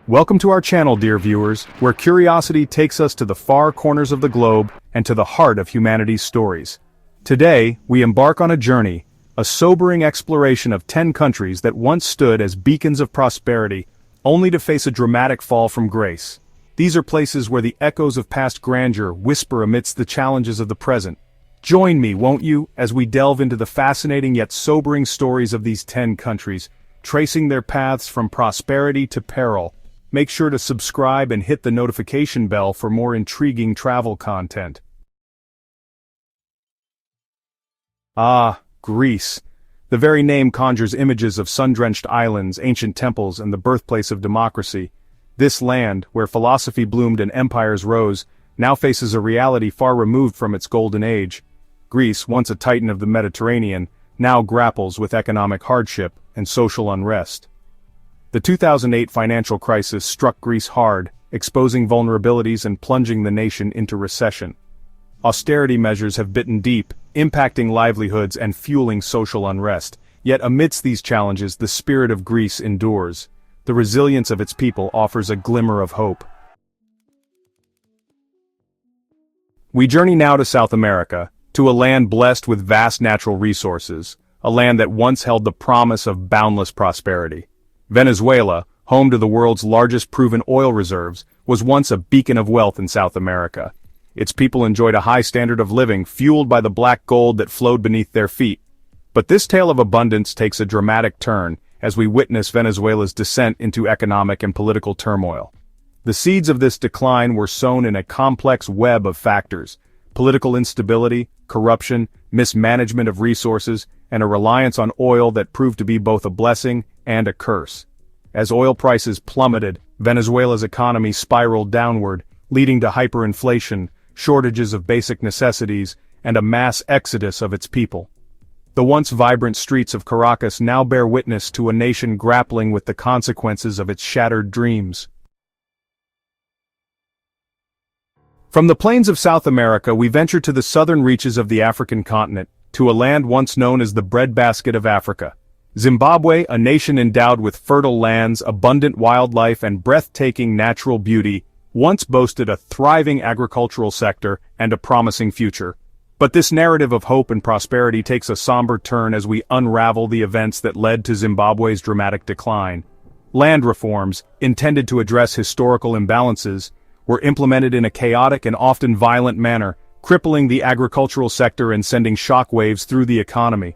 Welcome to our channel, dear viewers, where curiosity takes us to the far corners of the globe and to the heart of humanity's stories. Today, we embark on a journey, a sobering exploration of 10 countries that once stood as beacons of prosperity, only to face a dramatic fall from grace. These are places where the echoes of past grandeur whisper amidst the challenges of the present. Join me, won't you, as we delve into the fascinating yet sobering stories of these 10 countries, tracing their paths from prosperity to peril. Make sure to subscribe and hit the notification bell for more intriguing travel content. Ah, Greece. The very name conjures images of sun-drenched islands, ancient temples, and the birthplace of democracy. This land, where philosophy bloomed and empires rose, now faces a reality far removed from its golden age. Greece, once a titan of the Mediterranean, now grapples with economic hardship and social unrest. The 2008 financial crisis struck Greece hard, exposing vulnerabilities and plunging the nation into recession. Austerity measures have bitten deep, impacting livelihoods and fueling social unrest. Yet amidst these challenges, the spirit of Greece endures. The resilience of its people offers a glimmer of hope. We journey now to South America, to a land blessed with vast natural resources, a land that once held the promise of boundless prosperity. Venezuela, home to the world's largest proven oil reserves, was once a beacon of wealth in South America. Its people enjoyed a high standard of living fueled by the black gold that flowed beneath their feet. But this tale of abundance takes a dramatic turn as we witness Venezuela's descent into economic and political turmoil. The seeds of this decline were sown in a complex web of factors: political instability, corruption, mismanagement of resources, and a reliance on oil that proved to be both a blessing and a curse. As oil prices plummeted, Venezuela's economy spiraled downward, leading to hyperinflation, shortages of basic necessities, and a mass exodus of its people. The once vibrant streets of Caracas now bear witness to a nation grappling with the consequences of its shattered dreams. From the plains of South America, we venture to the southern reaches of the African continent, to a land once known as the breadbasket of Africa. Zimbabwe, a nation endowed with fertile lands, abundant wildlife, and breathtaking natural beauty, once boasted a thriving agricultural sector and a promising future. But this narrative of hope and prosperity takes a somber turn as we unravel the events that led to Zimbabwe's dramatic decline. Land reforms, intended to address historical imbalances, were implemented in a chaotic and often violent manner, crippling the agricultural sector and sending shockwaves through the economy.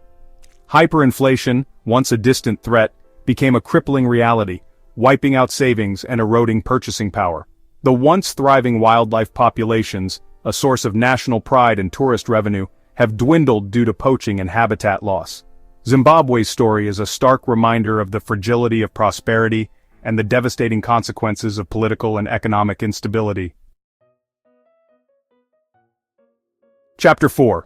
Hyperinflation, once a distant threat, became a crippling reality, wiping out savings and eroding purchasing power. The once thriving wildlife populations, a source of national pride and tourist revenue, have dwindled due to poaching and habitat loss. Zimbabwe's story is a stark reminder of the fragility of prosperity and the devastating consequences of political and economic instability. Chapter 4.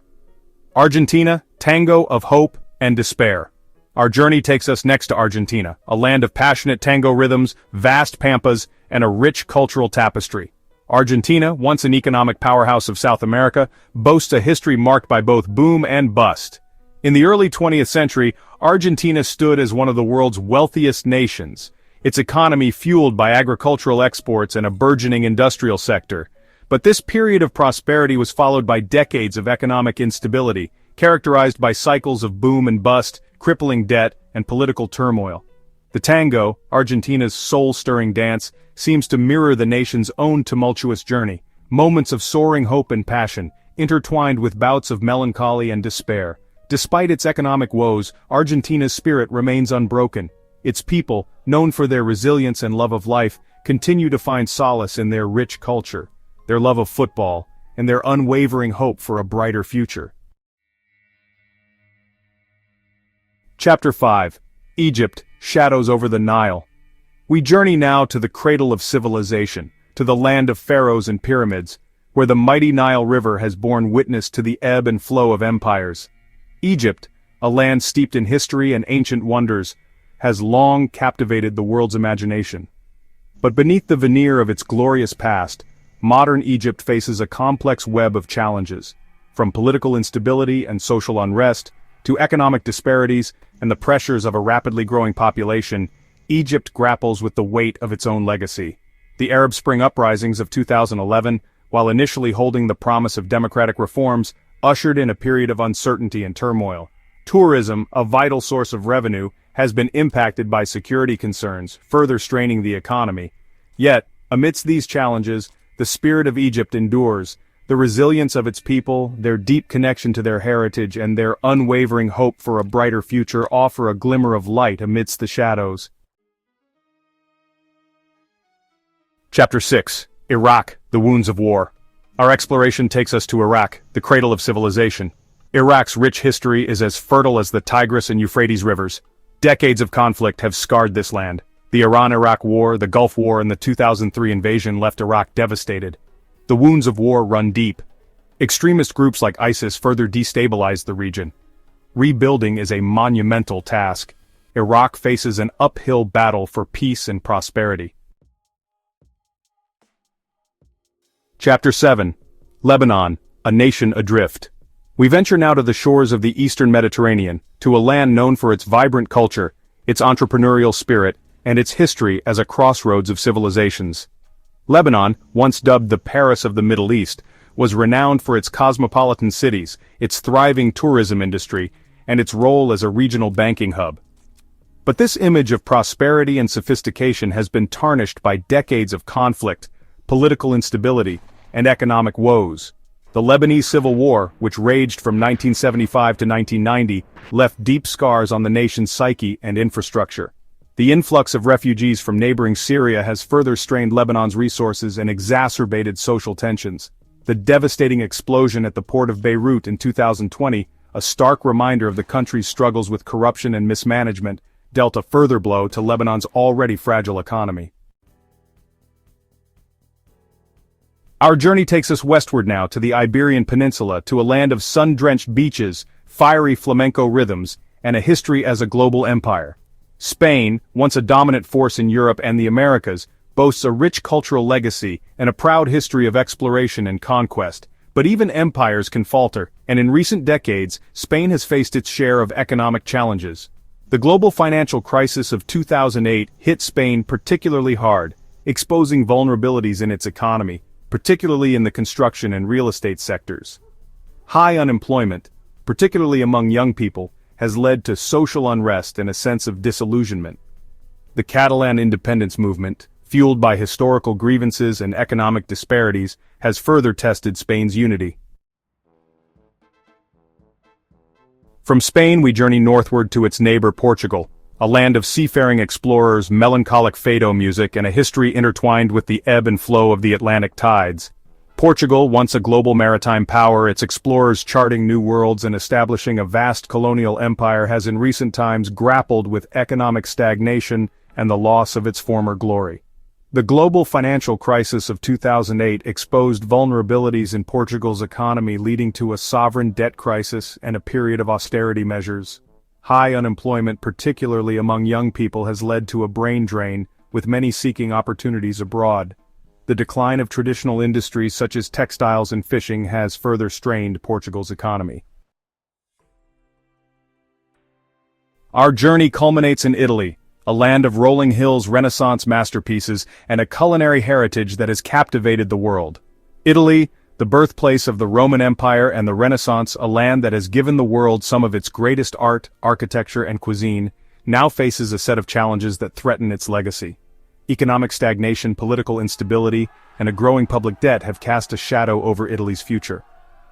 Argentina, Tango of Hope and Despair. Our journey takes us next to Argentina, a land of passionate tango rhythms, vast pampas, and a rich cultural tapestry. Argentina, once an economic powerhouse of South America, boasts a history marked by both boom and bust. In the early 20th century, Argentina stood as one of the world's wealthiest nations, its economy fueled by agricultural exports and a burgeoning industrial sector. But this period of prosperity was followed by decades of economic instability, characterized by cycles of boom and bust, crippling debt, and political turmoil. The tango, Argentina's soul-stirring dance, seems to mirror the nation's own tumultuous journey, moments of soaring hope and passion, intertwined with bouts of melancholy and despair. Despite its economic woes, Argentina's spirit remains unbroken. Its people, known for their resilience and love of life, continue to find solace in their rich culture, their love of football, and their unwavering hope for a brighter future. Chapter 5. Egypt, Shadows over the Nile. We journey now to the cradle of civilization, to the land of pharaohs and pyramids, where the mighty Nile River has borne witness to the ebb and flow of empires. Egypt, a land steeped in history and ancient wonders, has long captivated the world's imagination. But beneath the veneer of its glorious past, modern Egypt faces a complex web of challenges, from political instability and social unrest, to economic disparities and the pressures of a rapidly growing population. Egypt grapples with the weight of its own legacy. The Arab Spring uprisings of 2011, while initially holding the promise of democratic reforms, ushered in a period of uncertainty and turmoil. Tourism, a vital source of revenue, has been impacted by security concerns, further straining the economy. Yet, amidst these challenges, the spirit of Egypt endures. The resilience of its people, their deep connection to their heritage, and their unwavering hope for a brighter future offer a glimmer of light amidst the shadows. Chapter 6. Iraq, the Wounds of War. Our exploration takes us to Iraq, the cradle of civilization. Iraq's rich history is as fertile as the Tigris and Euphrates rivers. Decades of conflict have scarred this land. The Iran-Iraq War, the Gulf War, and the 2003 invasion left Iraq devastated. The wounds of war run deep. Extremist groups like ISIS further destabilized the region. Rebuilding is a monumental task. Iraq faces an uphill battle for peace and prosperity. Chapter 7. Lebanon, a nation adrift. We venture now to the shores of the eastern Mediterranean, to a land known for its vibrant culture, its entrepreneurial spirit, and its history as a crossroads of civilizations. Lebanon, once dubbed the Paris of the Middle East, was renowned for its cosmopolitan cities, its thriving tourism industry, and its role as a regional banking hub. But this image of prosperity and sophistication has been tarnished by decades of conflict, political instability, and economic woes. The Lebanese Civil War, which raged from 1975 to 1990, left deep scars on the nation's psyche and infrastructure. The influx of refugees from neighboring Syria has further strained Lebanon's resources and exacerbated social tensions. The devastating explosion at the port of Beirut in 2020, a stark reminder of the country's struggles with corruption and mismanagement, dealt a further blow to Lebanon's already fragile economy. Our journey takes us westward now to the Iberian Peninsula, to a land of sun-drenched beaches, fiery flamenco rhythms, and a history as a global empire. Spain, once a dominant force in Europe and the Americas, boasts a rich cultural legacy and a proud history of exploration and conquest. But even empires can falter, and in recent decades, Spain has faced its share of economic challenges. The global financial crisis of 2008 hit Spain particularly hard, exposing vulnerabilities in its economy, particularly in the construction and real estate sectors. High unemployment, particularly among young people, has led to social unrest and a sense of disillusionment. The Catalan independence movement, fueled by historical grievances and economic disparities, has further tested Spain's unity. From Spain we journey northward to its neighbor Portugal, a land of seafaring explorers, melancholic fado music, and a history intertwined with the ebb and flow of the Atlantic tides. Portugal, once a global maritime power, its explorers charting new worlds and establishing a vast colonial empire, has in recent times grappled with economic stagnation and the loss of its former glory. The global financial crisis of 2008 exposed vulnerabilities in Portugal's economy, leading to a sovereign debt crisis and a period of austerity measures. High unemployment, particularly among young people, has led to a brain drain, with many seeking opportunities abroad. The decline of traditional industries such as textiles and fishing has further strained Portugal's economy. Our journey culminates in Italy, a land of rolling hills, Renaissance masterpieces, and a culinary heritage that has captivated the world. Italy, the birthplace of the Roman Empire and the Renaissance, a land that has given the world some of its greatest art, architecture, and cuisine, now faces a set of challenges that threaten its legacy. Economic stagnation, political instability, and a growing public debt have cast a shadow over Italy's future.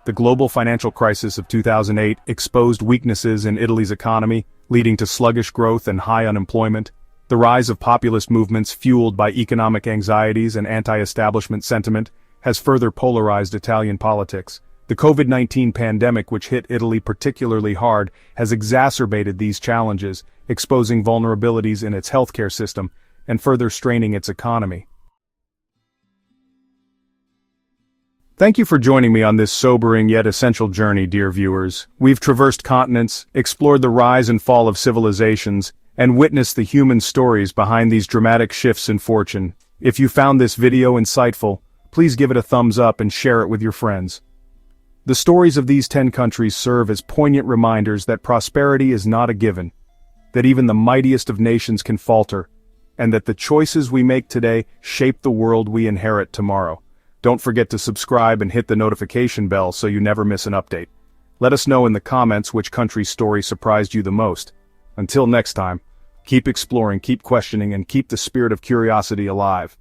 The global financial crisis of 2008 exposed weaknesses in Italy's economy, leading to sluggish growth and high unemployment. The rise of populist movements fueled by economic anxieties and anti-establishment sentiment has further polarized Italian politics. The COVID-19 pandemic, which hit Italy particularly hard, has exacerbated these challenges, exposing vulnerabilities in its healthcare system and further straining its economy. Thank you for joining me on this sobering yet essential journey, dear viewers. We've traversed continents, explored the rise and fall of civilizations, and witnessed the human stories behind these dramatic shifts in fortune. If you found this video insightful, please give it a thumbs up and share it with your friends. The stories of these 10 countries serve as poignant reminders that prosperity is not a given, that even the mightiest of nations can falter, and that the choices we make today shape the world we inherit tomorrow. Don't forget to subscribe and hit the notification bell so you never miss an update. Let us know in the comments which country's story surprised you the most. Until next time, keep exploring, keep questioning, and keep the spirit of curiosity alive.